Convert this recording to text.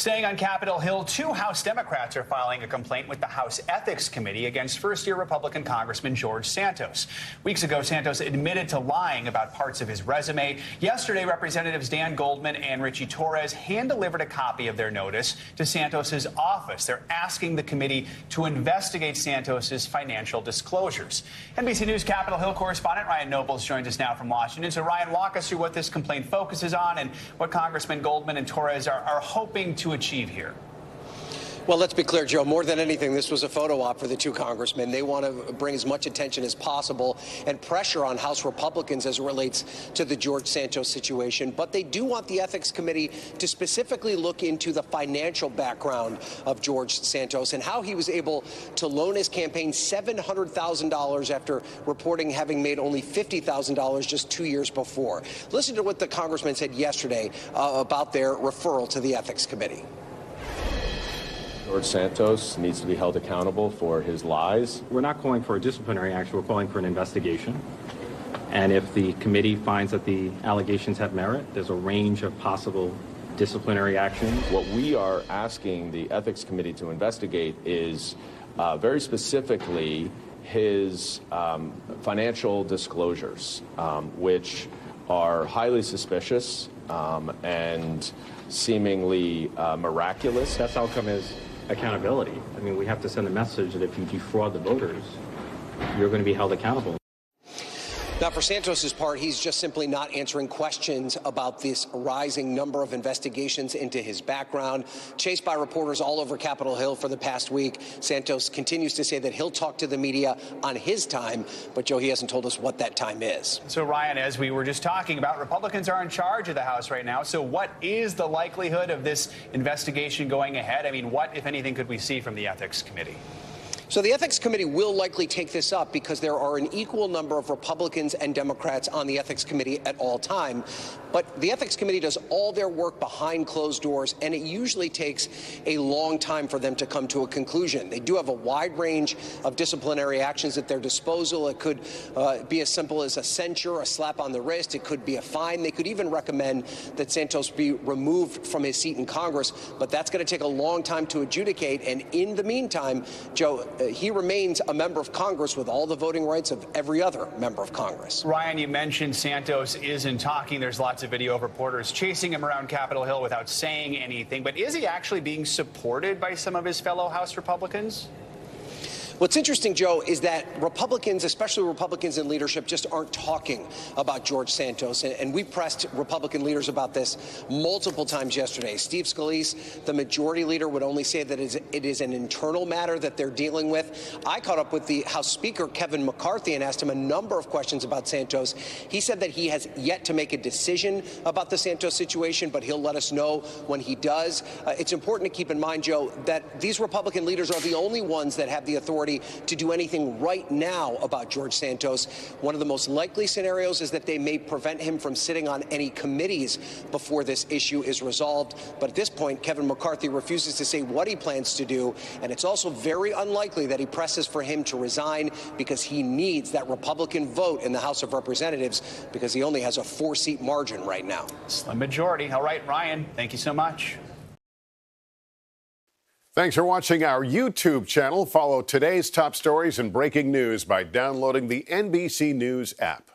Staying on Capitol Hill, 2 House Democrats are filing a complaint with the House Ethics Committee against first-year Republican Congressman George Santos. Weeks ago, Santos admitted to lying about parts of his resume. Yesterday, Representatives Dan Goldman and Richie Torres hand-delivered a copy of their notice to Santos's office. They're asking the committee to investigate Santos's financial disclosures. NBC News Capitol Hill correspondent Ryan Nobles joins us now from Washington. So, Ryan, walk us through what this complaint focuses on and what Congressman Goldman and Torres are hoping to achieve here. Well, let's be clear, Joe. More than anything, this was a photo op for the 2 congressmen. They want to bring as much attention as possible and pressure on House Republicans as it relates to the George Santos situation. But they do want the Ethics Committee to specifically look into the financial background of George Santos and how he was able to loan his campaign $700,000 after reporting having made only $50,000 just 2 years before. Listen to what the congressman said yesterday about their referral to the Ethics Committee. George Santos needs to be held accountable for his lies. We're not calling for a disciplinary action. We're calling for an investigation. And if the committee finds that the allegations have merit, there's a range of possible disciplinary actions. What we are asking the Ethics Committee to investigate is very specifically his financial disclosures, which are highly suspicious and seemingly miraculous. Best outcome is accountability. I mean, we have to send a message that if you defraud the voters, you're going to be held accountable. Now, for Santos's part, he's just simply not answering questions about this rising number of investigations into his background. Chased by reporters all over Capitol Hill for the past week, Santos continues to say that he'll talk to the media on his time, but Joe, he hasn't told us what that time is. So, Ryan, as we were just talking about, Republicans are in charge of the House right now. So what is the likelihood of this investigation going ahead? I mean, what, if anything, could we see from the Ethics Committee? So the Ethics Committee will likely take this up because there are an equal number of Republicans and Democrats on the Ethics Committee at all time. But the Ethics Committee does all their work behind closed doors, and it usually takes a long time for them to come to a conclusion. They do have a wide range of disciplinary actions at their disposal. It could be as simple as a censure, a slap on the wrist. It could be a fine. They could even recommend that Santos be removed from his seat in Congress. But that's going to take a long time to adjudicate. And in the meantime, Joe, he remains a member of Congress with all the voting rights of every other member of Congress. Ryan, you mentioned Santos isn't talking. There's lots of video of reporters chasing him around Capitol Hill without saying anything. But is he actually being supported by some of his fellow House Republicans? What's interesting, Joe, is that Republicans, especially Republicans in leadership, just aren't talking about George Santos. And we pressed Republican leaders about this multiple times yesterday. Steve Scalise, the majority leader, would only say that it is an internal matter that they're dealing with. I caught up with the House Speaker, Kevin McCarthy, and asked him a number of questions about Santos. He said that he has yet to make a decision about the Santos situation, but he'll let us know when he does. It's important to keep in mind, Joe, that these Republican leaders are the only ones that have the authority to do anything right now about George Santos. One of the most likely scenarios is that they may prevent him from sitting on any committees before this issue is resolved. But at this point, Kevin McCarthy refuses to say what he plans to do. And it's also very unlikely that he presses for him to resign because he needs that Republican vote in the House of Representatives because he only has a 4-seat margin right now. Slim majority. All right, Ryan, thank you so much. Thanks for watching our YouTube channel. Follow today's top stories and breaking news by downloading the NBC News app.